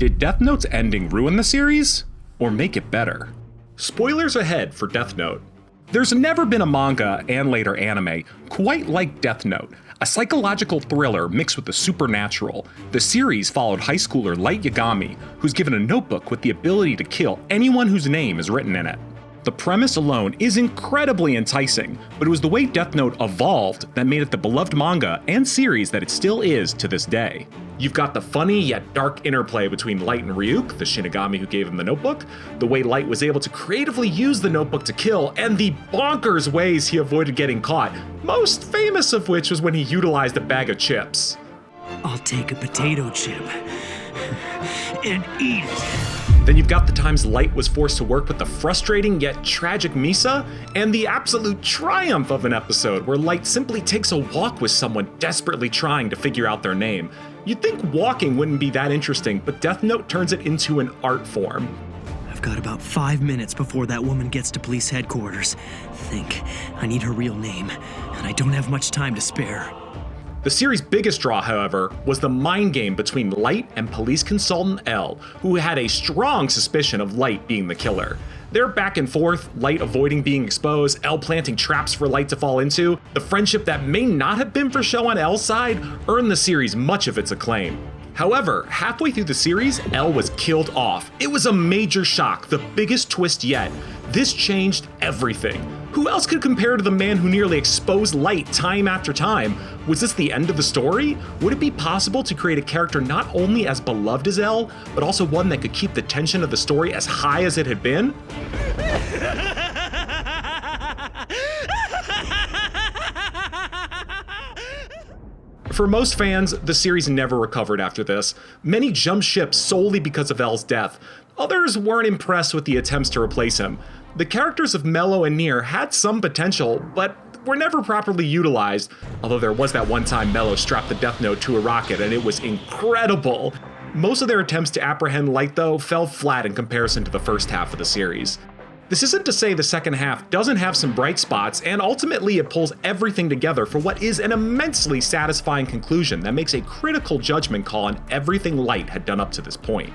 Did Death Note's ending ruin the series, or make it better? Spoilers ahead for Death Note. There's never been a manga, and later anime, quite like Death Note, a psychological thriller mixed with the supernatural. The series followed high schooler Light Yagami, who's given a notebook with the ability to kill anyone whose name is written in it. The premise alone is incredibly enticing, but it was the way Death Note evolved that made it the beloved manga and series that it still is to this day. You've got the funny yet dark interplay between Light and Ryuk, the Shinigami who gave him the notebook, the way Light was able to creatively use the notebook to kill, and the bonkers ways he avoided getting caught, most famous of which was when he utilized a bag of chips. I'll take a potato chip and eat it. Then you've got the times Light was forced to work with the frustrating yet tragic Misa, and the absolute triumph of an episode where Light simply takes a walk with someone desperately trying to figure out their name. You'd think walking wouldn't be that interesting, but Death Note turns it into an art form. I've got about 5 minutes before that woman gets to police headquarters. I need her real name, and I don't have much time to spare. The series' biggest draw, however, was the mind game between Light and police consultant L, who had a strong suspicion of Light being the killer. Their back and forth, Light avoiding being exposed, L planting traps for Light to fall into, the friendship that may not have been for show on L's side, earned the series much of its acclaim. However, halfway through the series, L was killed off. It was a major shock, the biggest twist yet. This changed everything. Who else could compare to the man who nearly exposed Light time after time? Was this the end of the story? Would it be possible to create a character not only as beloved as L, but also one that could keep the tension of the story as high as it had been? For most fans, the series never recovered after this. Many jumped ship solely because of L's death. Others weren't impressed with the attempts to replace him. The characters of Mello and Nier had some potential, but were never properly utilized, although there was that one time Mello strapped the Death Note to a rocket and it was incredible. Most of their attempts to apprehend Light, though, fell flat in comparison to the first half of the series. This isn't to say the second half doesn't have some bright spots, and ultimately it pulls everything together for what is an immensely satisfying conclusion that makes a critical judgment call on everything Light had done up to this point.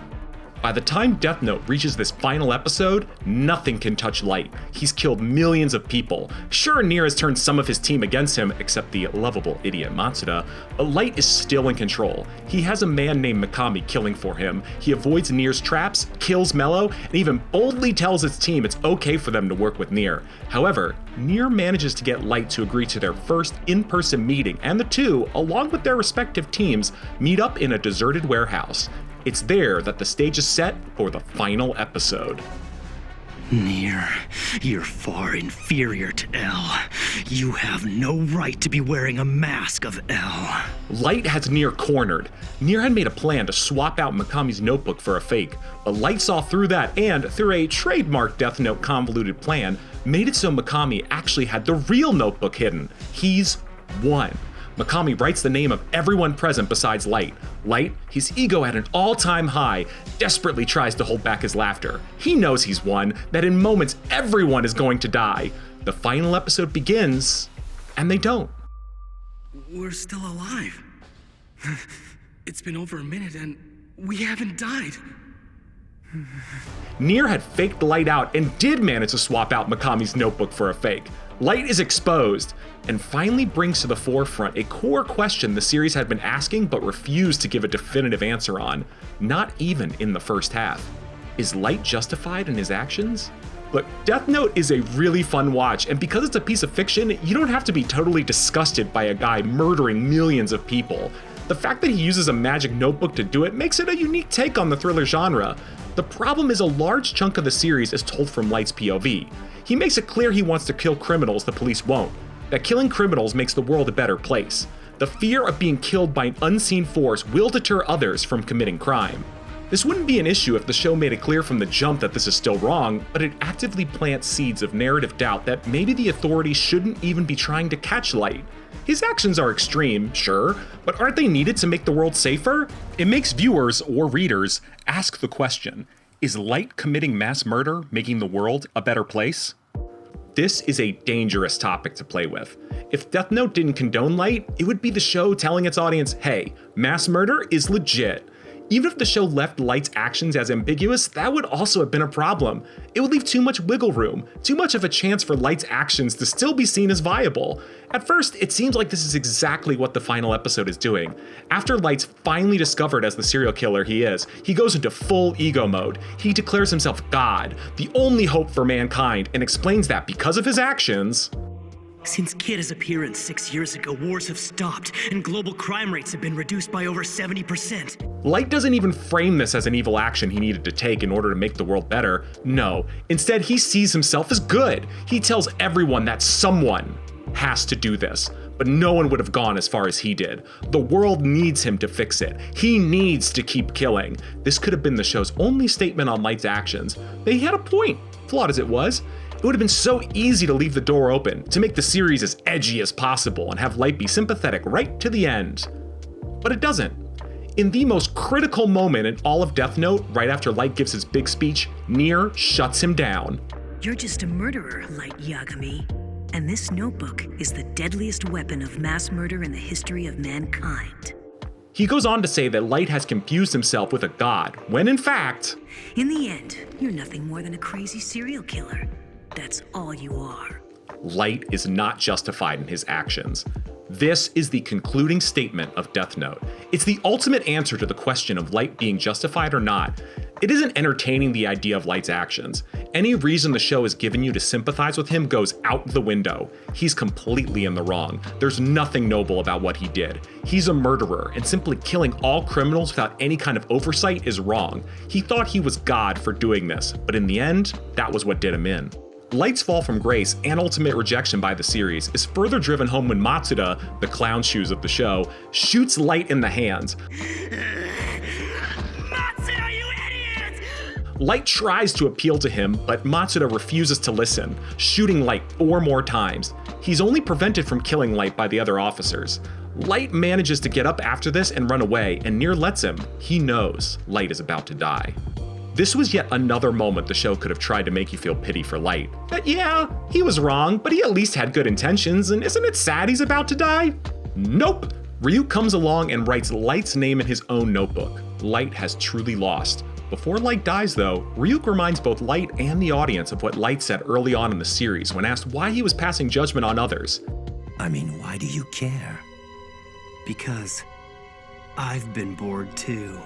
By the time Death Note reaches this final episode, nothing can touch Light. He's killed millions of people. Sure, Nier has turned some of his team against him, except the lovable idiot Matsuda, but Light is still in control. He has a man named Mikami killing for him. He avoids Nier's traps, kills Mello, and even boldly tells his team it's okay for them to work with Nier. However, Nier manages to get Light to agree to their first in-person meeting, and the two, along with their respective teams, meet up in a deserted warehouse. It's there that the stage is set for the final episode. Nier, you're far inferior to L. You have no right to be wearing a mask of L. Light has Nier cornered. Nier had made a plan to swap out Mikami's notebook for a fake, but Light saw through that and, through a trademark Death Note convoluted plan, made it so Mikami actually had the real notebook hidden. He's won. Mikami writes the name of everyone present besides Light. Light, his ego at an all-time high, desperately tries to hold back his laughter. He knows he's won, that in moments everyone is going to die. The final episode begins, and they don't. We're still alive. It's been over a minute and we haven't died. Nier had faked Light out and did manage to swap out Mikami's notebook for a fake. Light is exposed, and finally brings to the forefront a core question the series had been asking but refused to give a definitive answer on, not even in the first half. Is Light justified in his actions? Look, Death Note is a really fun watch, and because it's a piece of fiction, you don't have to be totally disgusted by a guy murdering millions of people. The fact that he uses a magic notebook to do it makes it a unique take on the thriller genre. The problem is a large chunk of the series is told from Light's POV. He makes it clear he wants to kill criminals the police won't, that killing criminals makes the world a better place. The fear of being killed by an unseen force will deter others from committing crime. This wouldn't be an issue if the show made it clear from the jump that this is still wrong, but it actively plants seeds of narrative doubt that maybe the authorities shouldn't even be trying to catch Light. His actions are extreme, sure, but aren't they needed to make the world safer? It makes viewers or readers ask the question, is Light committing mass murder making the world a better place? This is a dangerous topic to play with. If Death Note didn't condone Light, it would be the show telling its audience, hey, mass murder is legit. Even if the show left Light's actions as ambiguous, that would also have been a problem. It would leave too much wiggle room, too much of a chance for Light's actions to still be seen as viable. At first, it seems like this is exactly what the final episode is doing. After Light's finally discovered as the serial killer he is, he goes into full ego mode. He declares himself God, the only hope for mankind, and explains that because of his actions, Since Kid's appearance 6 years ago, wars have stopped, and global crime rates have been reduced by over 70%. Light doesn't even frame this as an evil action he needed to take in order to make the world better. No, instead he sees himself as good. He tells everyone that someone has to do this, but no one would have gone as far as he did. The world needs him to fix it. He needs to keep killing. This could have been the show's only statement on Light's actions. But he had a point, flawed as it was. It would have been so easy to leave the door open, to make the series as edgy as possible and have Light be sympathetic right to the end. But it doesn't. In the most critical moment in all of Death Note, right after Light gives his big speech, Nier shuts him down. You're just a murderer, Light Yagami. And this notebook is the deadliest weapon of mass murder in the history of mankind. He goes on to say that Light has confused himself with a god, when in fact, In the end, you're nothing more than a crazy serial killer. That's all you are. Light is not justified in his actions. This is the concluding statement of Death Note. It's the ultimate answer to the question of Light being justified or not. It isn't entertaining the idea of Light's actions. Any reason the show has given you to sympathize with him goes out the window. He's completely in the wrong. There's nothing noble about what he did. He's a murderer, and simply killing all criminals without any kind of oversight is wrong. He thought he was God for doing this, but in the end, that was what did him in. Light's fall from grace and ultimate rejection by the series is further driven home when Matsuda, the clown shoes of the show, shoots Light in the hands. Matsuda, you idiot! Light tries to appeal to him, but Matsuda refuses to listen, shooting Light 4 more times. He's only prevented from killing Light by the other officers. Light manages to get up after this and run away, and Nier lets him. He knows Light is about to die. This was yet another moment the show could have tried to make you feel pity for Light. That yeah, he was wrong, but he at least had good intentions, and isn't it sad he's about to die? Nope! Ryuk comes along and writes Light's name in his own notebook. Light has truly lost. Before Light dies though, Ryuk reminds both Light and the audience of what Light said early on in the series when asked why he was passing judgment on others. I mean, why do you care? Because I've been bored too.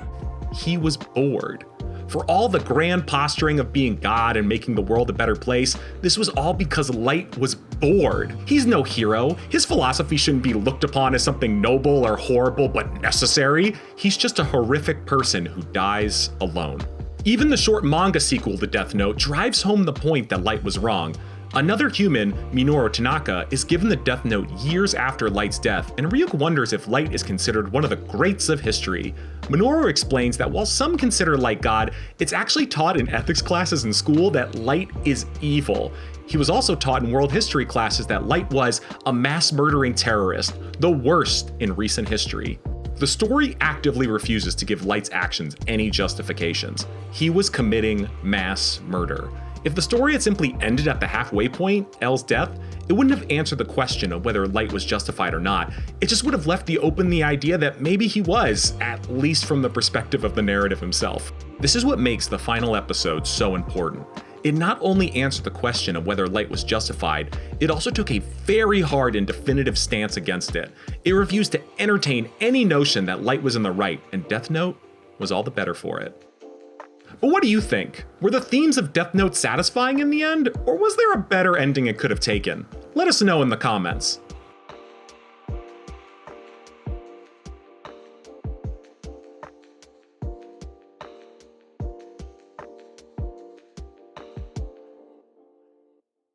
He was bored. For all the grand posturing of being God and making the world a better place, this was all because Light was bored. He's no hero. His philosophy shouldn't be looked upon as something noble or horrible but necessary. He's just a horrific person who dies alone. Even the short manga sequel to Death Note drives home the point that Light was wrong. Another human, Minoru Tanaka, is given the Death Note years after Light's death, and Ryuk wonders if Light is considered one of the greats of history. Minoru explains that while some consider Light God, it's actually taught in ethics classes in school that Light is evil. He was also taught in world history classes that Light was a mass-murdering terrorist, the worst in recent history. The story actively refuses to give Light's actions any justifications. He was committing mass murder. If the story had simply ended at the halfway point, L's death, it wouldn't have answered the question of whether Light was justified or not. It just would have left open the idea that maybe he was, at least from the perspective of the narrative himself. This is what makes the final episode so important. It not only answered the question of whether Light was justified, it also took a very hard and definitive stance against it. It refused to entertain any notion that Light was in the right, and Death Note was all the better for it. But what do you think? Were the themes of Death Note satisfying in the end, or was there a better ending it could have taken? Let us know in the comments.